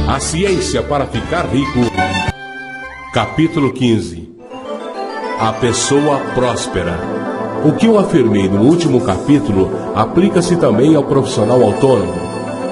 A ciência para ficar rico. Capítulo 15. A pessoa próspera. O que eu afirmei no último capítulo aplica-se também ao profissional autônomo,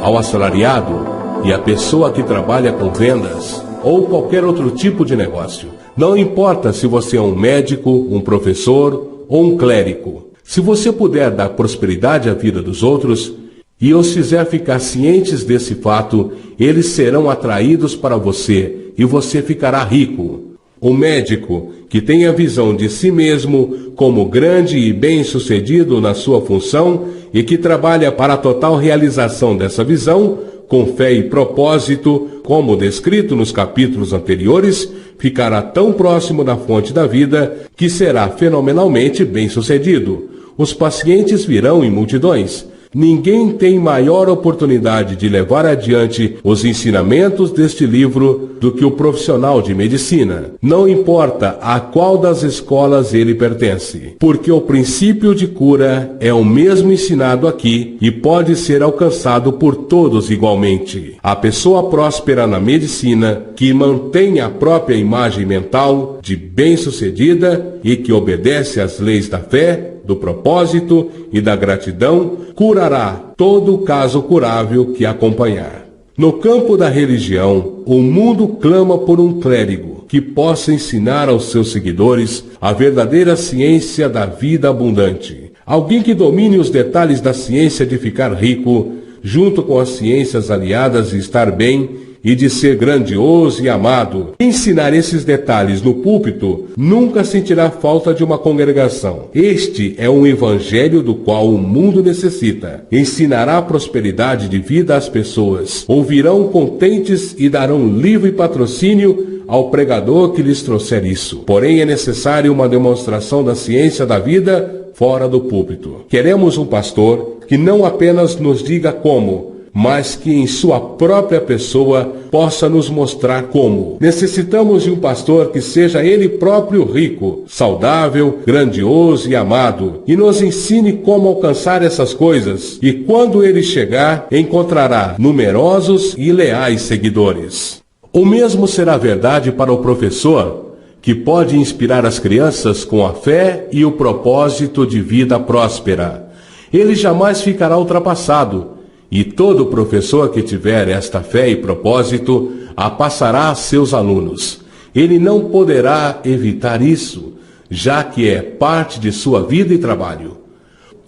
ao assalariado e à pessoa que trabalha com vendas ou qualquer outro tipo de negócio. Não importa se você é um médico, um professor ou um clérigo. Se você puder dar prosperidade à vida dos outros e os fizer ficar cientes desse fato, eles serão atraídos para você e você ficará rico. O médico que tem a visão de si mesmo como grande e bem-sucedido na sua função e que trabalha para a total realização dessa visão, com fé e propósito, como descrito nos capítulos anteriores, ficará tão próximo da fonte da vida que será fenomenalmente bem-sucedido. Os pacientes virão em multidões. Ninguém tem maior oportunidade de levar adiante os ensinamentos deste livro do que o profissional de medicina. Não importa a qual das escolas ele pertence, porque o princípio de cura é o mesmo ensinado aqui e pode ser alcançado por todos igualmente. A pessoa próspera na medicina, que mantém a própria imagem mental de bem-sucedida e que obedece às leis da fé, do propósito e da gratidão, curará todo o caso curável que acompanhar. No campo da religião, o mundo clama por um clérigo que possa ensinar aos seus seguidores a verdadeira ciência da vida abundante. Alguém que domine os detalhes da ciência de ficar rico, junto com as ciências aliadas de estar bem e de ser grandioso e amado. Ensinar esses detalhes no púlpito nunca sentirá falta de uma congregação. Este é um evangelho do qual o mundo necessita. Ensinará a prosperidade de vida às pessoas. Ouvirão contentes e darão livre patrocínio ao pregador que lhes trouxer isso. Porém, é necessário uma demonstração da ciência da vida fora do púlpito. Queremos um pastor que não apenas nos diga como, mas que em sua própria pessoa possa nos mostrar como. Necessitamos de um pastor que seja ele próprio rico, saudável, grandioso e amado, e nos ensine como alcançar essas coisas, e quando ele chegar, encontrará numerosos e leais seguidores. O mesmo será verdade para o professor, que pode inspirar as crianças com a fé e o propósito de vida próspera. Ele jamais ficará ultrapassado, e todo professor que tiver esta fé e propósito a passará a seus alunos. Ele não poderá evitar isso, já que é parte de sua vida e trabalho.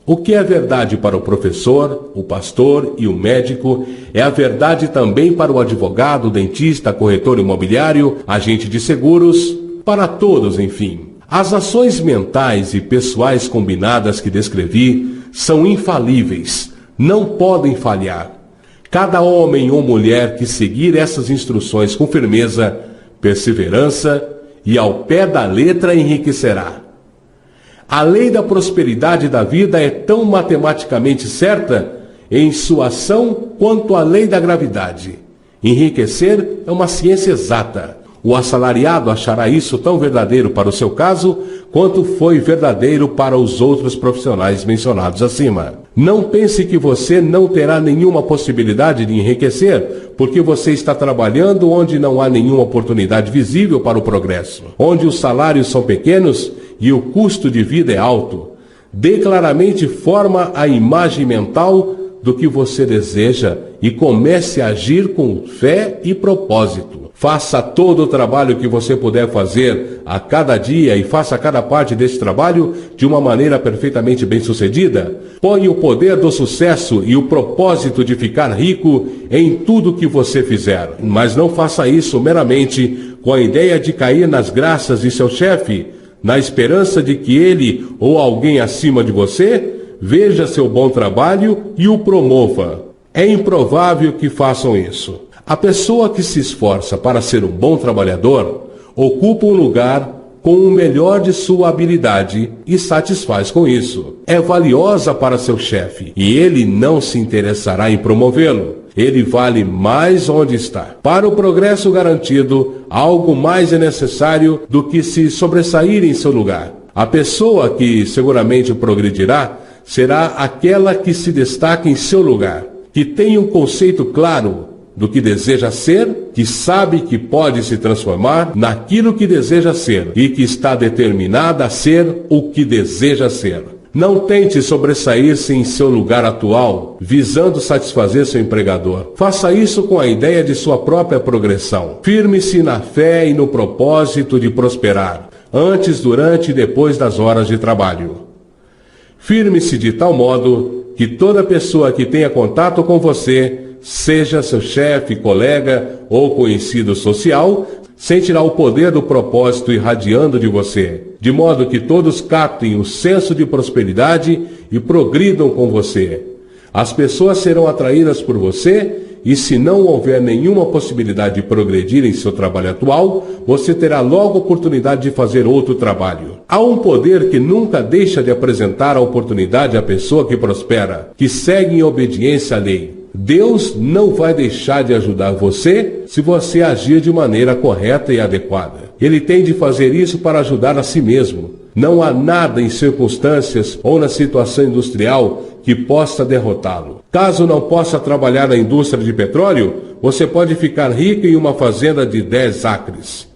O que é verdade para o professor, o pastor e o médico, é a verdade também para o advogado, dentista, corretor imobiliário, agente de seguros, para todos, enfim. As ações mentais e pessoais combinadas que descrevi são infalíveis. Não podem falhar. Cada homem ou mulher que seguir essas instruções com firmeza, perseverança e ao pé da letra enriquecerá. A lei da prosperidade da vida é tão matematicamente certa em sua ação quanto a lei da gravidade. Enriquecer é uma ciência exata. O assalariado achará isso tão verdadeiro para o seu caso, quanto foi verdadeiro para os outros profissionais mencionados acima. Não pense que você não terá nenhuma possibilidade de enriquecer, porque você está trabalhando onde não há nenhuma oportunidade visível para o progresso, onde os salários são pequenos e o custo de vida é alto. Dê claramente forma à imagem mental do que você deseja e comece a agir com fé e propósito. Faça todo o trabalho que você puder fazer a cada dia e faça cada parte desse trabalho de uma maneira perfeitamente bem-sucedida. Põe o poder do sucesso e o propósito de ficar rico em tudo que você fizer. Mas não faça isso meramente com a ideia de cair nas graças de seu chefe, na esperança de que ele ou alguém acima de você veja seu bom trabalho e o promova. É improvável que façam isso. A pessoa que se esforça para ser um bom trabalhador ocupa um lugar com o melhor de sua habilidade e satisfaz com isso. É valiosa para seu chefe e ele não se interessará em promovê-lo. Ele vale mais onde está. Para o progresso garantido, algo mais é necessário do que se sobressair em seu lugar. A pessoa que seguramente progredirá será aquela que se destaca em seu lugar, que tem um conceito claro do que deseja ser, que sabe que pode se transformar naquilo que deseja ser e que está determinada a ser o que deseja ser. Não tente sobressair-se em seu lugar atual, visando satisfazer seu empregador. Faça isso com a ideia de sua própria progressão. Firme-se na fé e no propósito de prosperar, antes, durante e depois das horas de trabalho. Firme-se de tal modo que toda pessoa que tenha contato com você, seja seu chefe, colega ou conhecido social, sentirá o poder do propósito irradiando de você, de modo que todos captem o senso de prosperidade e progridam com você. As pessoas serão atraídas por você e, se não houver nenhuma possibilidade de progredir em seu trabalho atual, você terá logo oportunidade de fazer outro trabalho. Há um poder que nunca deixa de apresentar a oportunidade à pessoa que prospera, que segue em obediência à lei. Deus não vai deixar de ajudar você se você agir de maneira correta e adequada. Ele tem de fazer isso para ajudar a si mesmo. Não há nada em circunstâncias ou na situação industrial que possa derrotá-lo. Caso não possa trabalhar na indústria de petróleo, você pode ficar rico em uma fazenda de 10 acres.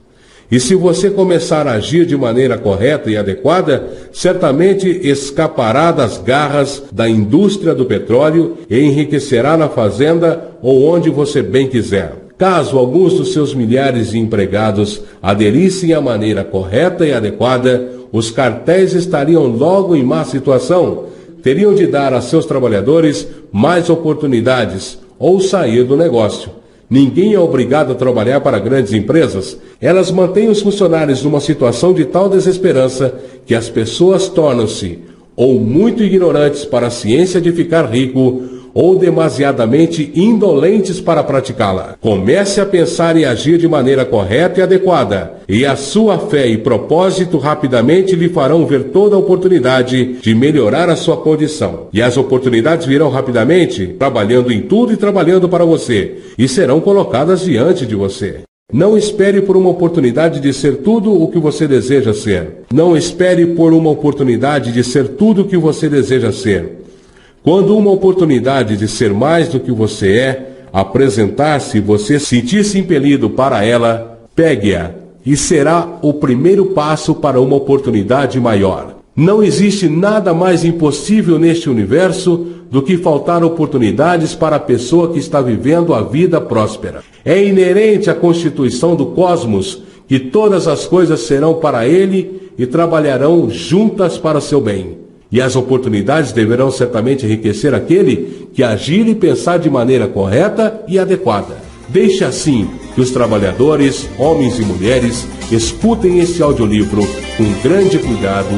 E se você começar a agir de maneira correta e adequada, certamente escapará das garras da indústria do petróleo e enriquecerá na fazenda ou onde você bem quiser. Caso alguns dos seus milhares de empregados aderissem à maneira correta e adequada, os cartéis estariam logo em má situação, teriam de dar a seus trabalhadores mais oportunidades ou sair do negócio. Ninguém é obrigado a trabalhar para grandes empresas. Elas mantêm os funcionários numa situação de tal desesperança que as pessoas tornam-se ou muito ignorantes para a ciência de ficar rico ou demasiadamente indolentes para praticá-la. Comece a pensar e agir de maneira correta e adequada, e a sua fé e propósito rapidamente lhe farão ver toda a oportunidade de melhorar a sua condição. E as oportunidades virão rapidamente, trabalhando em tudo e trabalhando para você, e serão colocadas diante de você. Não espere por uma oportunidade de ser tudo o que você deseja ser. Não espere por uma oportunidade de ser tudo o que você deseja ser. Quando uma oportunidade de ser mais do que você é apresentar-se e você sentir-se impelido para ela, pegue-a e será o primeiro passo para uma oportunidade maior. Não existe nada mais impossível neste universo do que faltar oportunidades para a pessoa que está vivendo a vida próspera. É inerente à constituição do cosmos que todas as coisas serão para ele e trabalharão juntas para seu bem. E as oportunidades deverão certamente enriquecer aquele que agir e pensar de maneira correta e adequada. Deixe assim que os trabalhadores, homens e mulheres, escutem este audiolivro com grande cuidado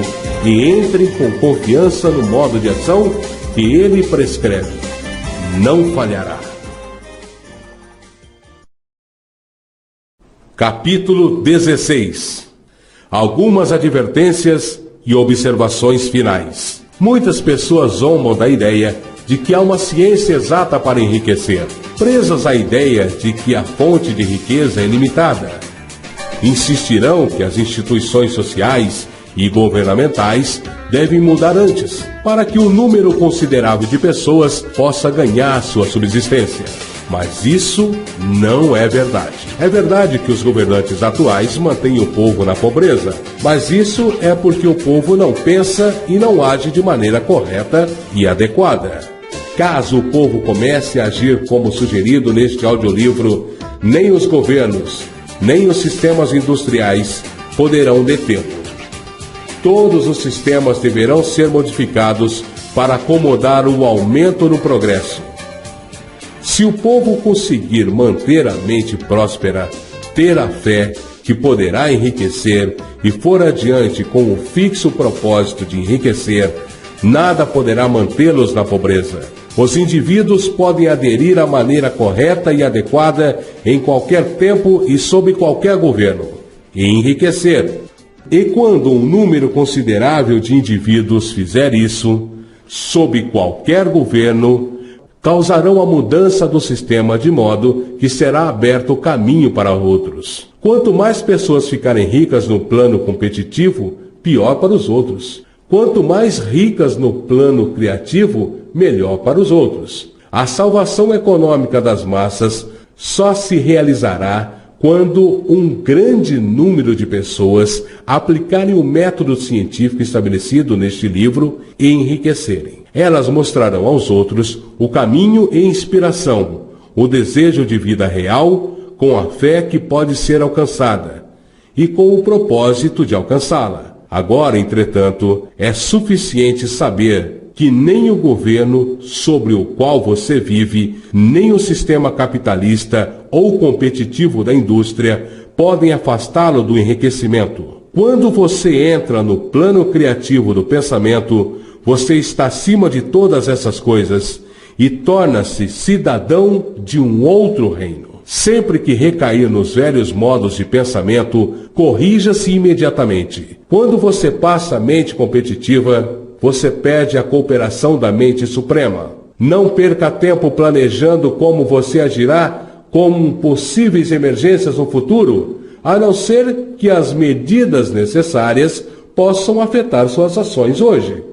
e entrem com confiança no modo de ação que ele prescreve. Não falhará. Capítulo 16. Algumas advertências e observações finais. Muitas pessoas zombam da ideia de que há uma ciência exata para enriquecer, presas à ideia de que a fonte de riqueza é limitada. Insistirão que as instituições sociais e governamentais devem mudar antes, para que um número considerável de pessoas possa ganhar sua subsistência. Mas isso não é verdade. É verdade que os governantes atuais mantêm o povo na pobreza, mas isso é porque o povo não pensa e não age de maneira correta e adequada. Caso o povo comece a agir como sugerido neste audiolivro, nem os governos, nem os sistemas industriais poderão detê-lo. Todos os sistemas deverão ser modificados para acomodar o aumento no progresso. Se o povo conseguir manter a mente próspera, ter a fé que poderá enriquecer e for adiante com o fixo propósito de enriquecer, nada poderá mantê-los na pobreza. Os indivíduos podem aderir à maneira correta e adequada em qualquer tempo e sob qualquer governo, e enriquecer. E quando um número considerável de indivíduos fizer isso, sob qualquer governo, causarão a mudança do sistema de modo que será aberto o caminho para outros. Quanto mais pessoas ficarem ricas no plano competitivo, pior para os outros. Quanto mais ricas no plano criativo, melhor para os outros. A salvação econômica das massas só se realizará quando um grande número de pessoas aplicarem o método científico estabelecido neste livro e enriquecerem. Elas mostrarão aos outros o caminho e inspiração, o desejo de vida real, com a fé que pode ser alcançada, e com o propósito de alcançá-la. Agora, entretanto, é suficiente saber que nem o governo sobre o qual você vive, nem o sistema capitalista ou competitivo da indústria podem afastá-lo do enriquecimento. Quando você entra no plano criativo do pensamento, você está acima de todas essas coisas e torna-se cidadão de um outro reino. Sempre que recair nos velhos modos de pensamento, corrija-se imediatamente. Quando você passa a mente competitiva, você perde a cooperação da mente suprema. Não perca tempo planejando como você agirá com possíveis emergências no futuro, a não ser que as medidas necessárias possam afetar suas ações hoje.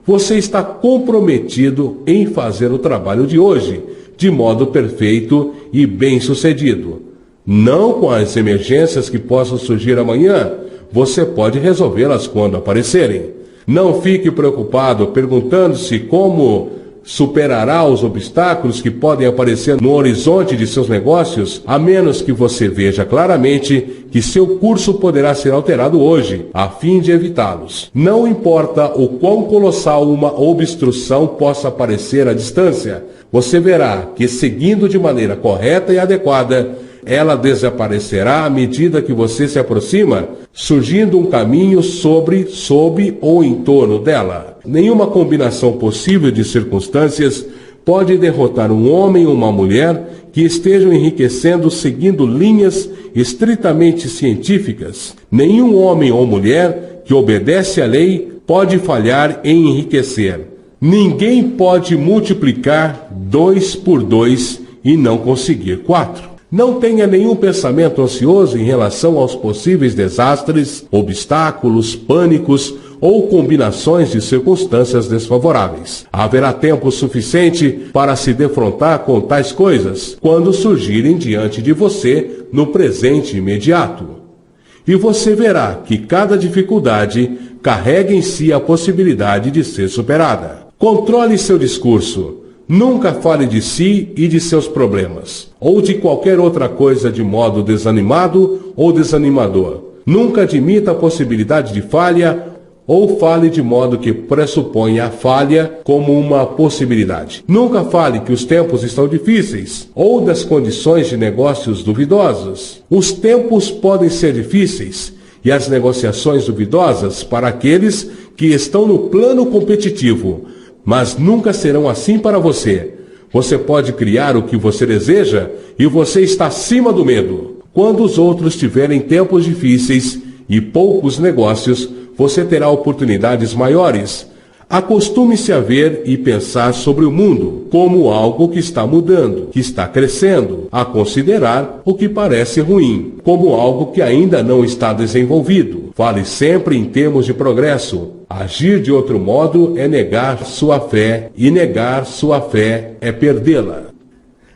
Você está comprometido em fazer o trabalho de hoje, de modo perfeito e bem-sucedido. Não com as emergências que possam surgir amanhã, você pode resolvê-las quando aparecerem. Não fique preocupado perguntando-se como superará os obstáculos que podem aparecer no horizonte de seus negócios, a menos que você veja claramente que seu curso poderá ser alterado hoje, a fim de evitá-los. Não importa o quão colossal uma obstrução possa parecer à distância, você verá que, seguindo de maneira correta e adequada, ela desaparecerá à medida que você se aproxima, surgindo um caminho sob ou em torno dela. Nenhuma combinação possível de circunstâncias pode derrotar um homem ou uma mulher que estejam enriquecendo seguindo linhas estritamente científicas. Nenhum homem ou mulher que obedece à lei pode falhar em enriquecer. Ninguém pode multiplicar 2 por 2 e não conseguir 4. Não tenha nenhum pensamento ansioso em relação aos possíveis desastres, obstáculos, pânicos ou combinações de circunstâncias desfavoráveis. Haverá tempo suficiente para se defrontar com tais coisas quando surgirem diante de você no presente imediato. E você verá que cada dificuldade carrega em si a possibilidade de ser superada. Controle seu discurso. Nunca fale de si e de seus problemas, ou de qualquer outra coisa de modo desanimado ou desanimador. Nunca admita a possibilidade de falha, ou fale de modo que pressuponha a falha como uma possibilidade. Nunca fale que os tempos estão difíceis, ou das condições de negócios duvidosas. Os tempos podem ser difíceis, e as negociações duvidosas para aqueles que estão no plano competitivo, mas nunca serão assim para você. Você pode criar o que você deseja e você está acima do medo. Quando os outros tiverem tempos difíceis e poucos negócios, você terá oportunidades maiores. Acostume-se a ver e pensar sobre o mundo como algo que está mudando, que está crescendo, a considerar o que parece ruim, como algo que ainda não está desenvolvido. Fale sempre em termos de progresso. Agir de outro modo é negar sua fé, e negar sua fé é perdê-la.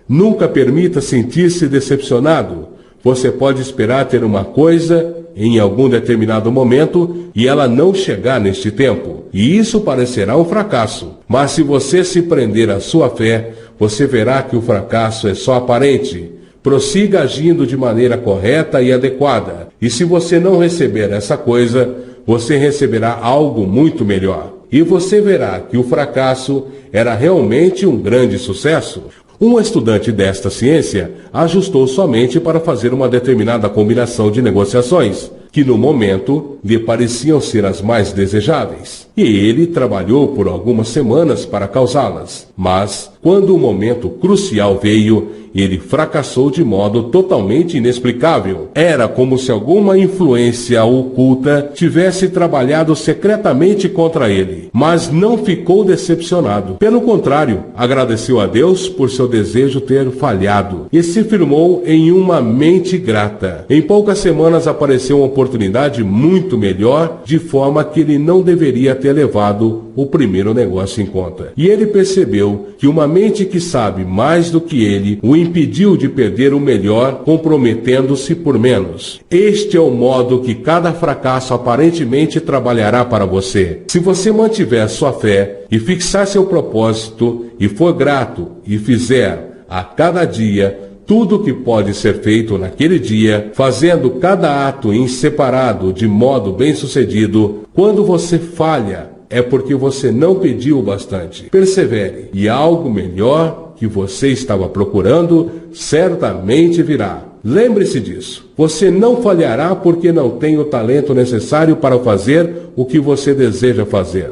Nunca permita sentir-se decepcionado. Você pode esperar ter uma coisa em algum determinado momento e ela não chegar neste tempo, e isso parecerá um fracasso. Mas se você se prender à sua fé, você verá que o fracasso é só aparente. Prossiga agindo de maneira correta e adequada, e se você não receber essa coisa, você receberá algo muito melhor. E você verá que o fracasso era realmente um grande sucesso. Um estudante desta ciência ajustou somente para fazer uma determinada combinação de negociações, que no momento lhe pareciam ser as mais desejáveis. E ele trabalhou por algumas semanas para causá-las. Mas, quando o momento crucial veio, ele fracassou de modo totalmente inexplicável. Era como se alguma influência oculta tivesse trabalhado secretamente contra ele. Mas não ficou decepcionado. Pelo contrário, agradeceu a Deus por seu desejo ter falhado e se firmou em uma mente grata. Em poucas semanas apareceu uma oportunidade muito muito melhor, de forma que ele não deveria ter levado o primeiro negócio em conta. E ele percebeu que uma mente que sabe mais do que ele o impediu de perder o melhor, comprometendo-se por menos. Este é o modo que cada fracasso aparentemente trabalhará para você. Se você mantiver sua fé e fixar seu propósito e for grato e fizer a cada dia tudo o que pode ser feito naquele dia, fazendo cada ato em separado de modo bem-sucedido, quando você falha, é porque você não pediu o bastante. Persevere, e algo melhor que você estava procurando certamente virá. Lembre-se disso. Você não falhará porque não tem o talento necessário para fazer o que você deseja fazer.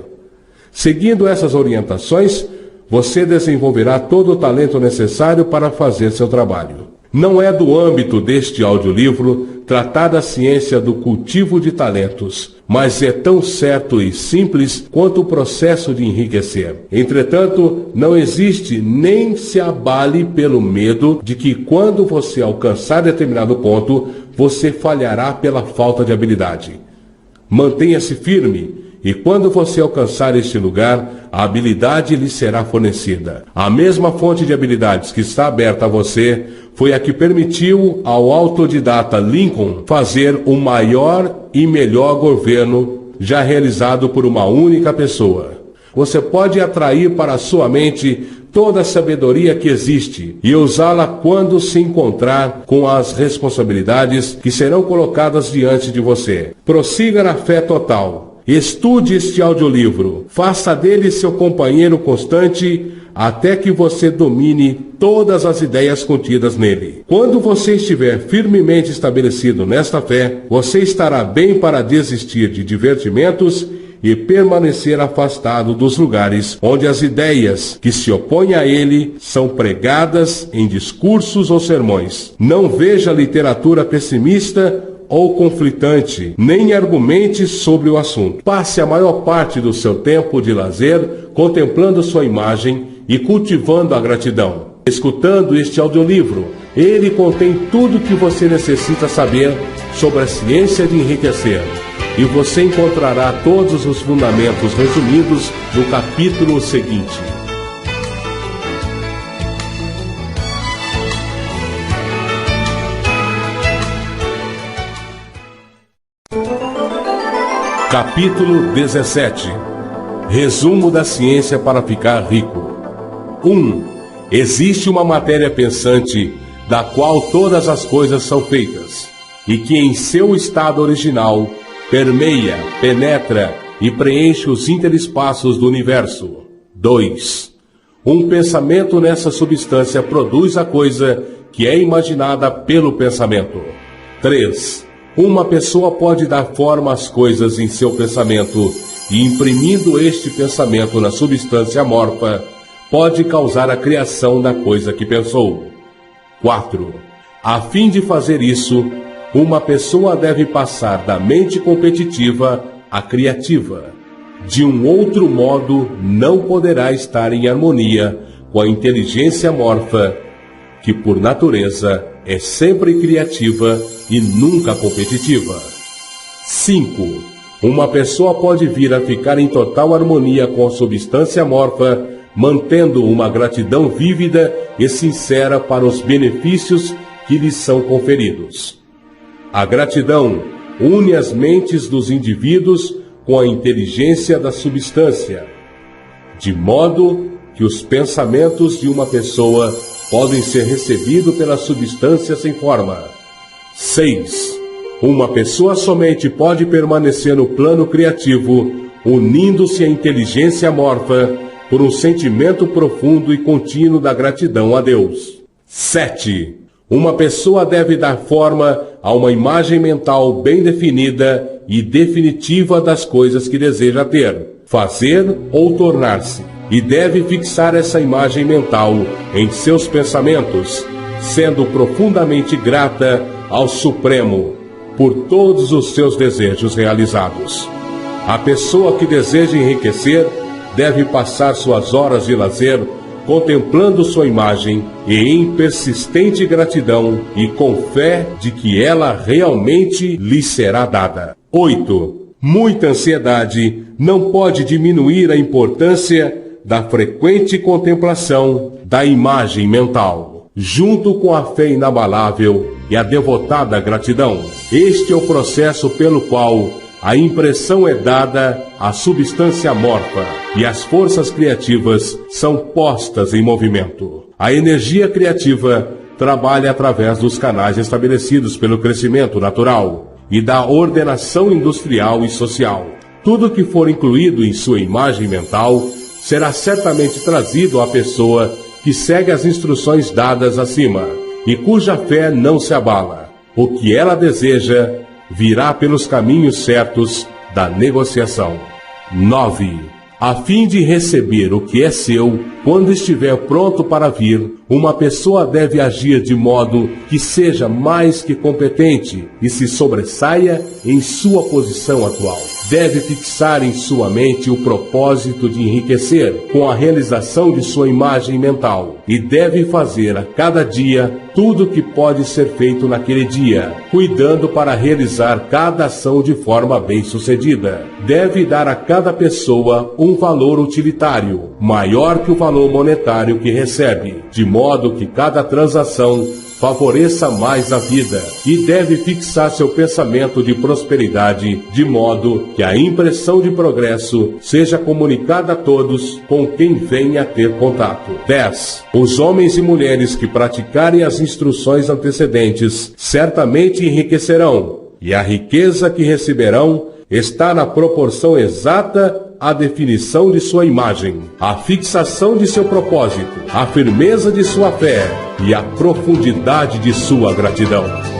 Seguindo essas orientações, você desenvolverá todo o talento necessário para fazer seu trabalho. Não é do âmbito deste audiolivro tratar da ciência do cultivo de talentos, mas é tão certo e simples quanto o processo de enriquecer. Entretanto, não existe nem se abale pelo medo de que quando você alcançar determinado ponto, você falhará pela falta de habilidade. Mantenha-se firme. E quando você alcançar este lugar, a habilidade lhe será fornecida. A mesma fonte de habilidades que está aberta a você foi a que permitiu ao autodidata Lincoln fazer o maior e melhor governo já realizado por uma única pessoa. Você pode atrair para a sua mente toda a sabedoria que existe e usá-la quando se encontrar com as responsabilidades que serão colocadas diante de você. Prossiga na fé total. Estude este audiolivro, faça dele seu companheiro constante até que você domine todas as ideias contidas nele. Quando você estiver firmemente estabelecido nesta fé, você estará bem para desistir de divertimentos e permanecer afastado dos lugares onde as ideias que se opõem a ele são pregadas em discursos ou sermões. Não veja literatura pessimista ou conflitante, nem argumente sobre o assunto. Passe a maior parte do seu tempo de lazer contemplando sua imagem e cultivando a gratidão. Escutando este audiolivro, ele contém tudo o que você necessita saber sobre a ciência de enriquecer. E você encontrará todos os fundamentos resumidos no capítulo seguinte. Capítulo 17. Resumo da ciência para ficar rico. 1. Existe uma matéria pensante da qual todas as coisas são feitas, e que em seu estado original permeia, penetra e preenche os interespaços do universo. 2. Um pensamento nessa substância produz a coisa que é imaginada pelo pensamento. 3. Uma pessoa pode dar forma às coisas em seu pensamento e, imprimindo este pensamento na substância amorfa, pode causar a criação da coisa que pensou. 4. A fim de fazer isso, uma pessoa deve passar da mente competitiva à criativa. De um outro modo, não poderá estar em harmonia com a inteligência amorfa, que por natureza é sempre criativa e nunca competitiva. 5. Uma pessoa pode vir a ficar em total harmonia com a substância amorfa, mantendo uma gratidão vívida e sincera para os benefícios que lhes são conferidos. A gratidão une as mentes dos indivíduos com a inteligência da substância, de modo que os pensamentos de uma pessoa podem ser recebidos pela substância sem forma. 6. Uma pessoa somente pode permanecer no plano criativo, unindo-se à inteligência amorfa por um sentimento profundo e contínuo da gratidão a Deus. 7. Uma pessoa deve dar forma a uma imagem mental bem definida e definitiva das coisas que deseja ter, fazer ou tornar-se, e deve fixar essa imagem mental em seus pensamentos, sendo profundamente grata ao Supremo por todos os seus desejos realizados. A pessoa que deseja enriquecer deve passar suas horas de lazer contemplando sua imagem e em persistente gratidão e com fé de que ela realmente lhe será dada. 8. Muita ansiedade não pode diminuir a importância da frequente contemplação da imagem mental, junto com a fé inabalável e a devotada gratidão. Este é o processo pelo qual a impressão é dada à substância amorfa e as forças criativas são postas em movimento. A energia criativa trabalha através dos canais estabelecidos pelo crescimento natural e da ordenação industrial e social. Tudo que for incluído em sua imagem mental será certamente trazido à pessoa que segue as instruções dadas acima e cuja fé não se abala. O que ela deseja virá pelos caminhos certos da negociação. 9. A fim de receber o que é seu, quando estiver pronto para vir, uma pessoa deve agir de modo que seja mais que competente e se sobressaia em sua posição atual. Deve fixar em sua mente o propósito de enriquecer com a realização de sua imagem mental e deve fazer a cada dia tudo o que pode ser feito naquele dia, cuidando para realizar cada ação de forma bem-sucedida. Deve dar a cada pessoa um valor utilitário, maior que o valor monetário que recebe, de modo que cada transação favoreça mais a vida, e deve fixar seu pensamento de prosperidade de modo que a impressão de progresso seja comunicada a todos com quem venha a ter contato. 10. Os homens e mulheres que praticarem as instruções antecedentes certamente enriquecerão, e a riqueza que receberão está na proporção exata à definição de sua imagem, à fixação de seu propósito, à firmeza de sua fé e à profundidade de sua gratidão.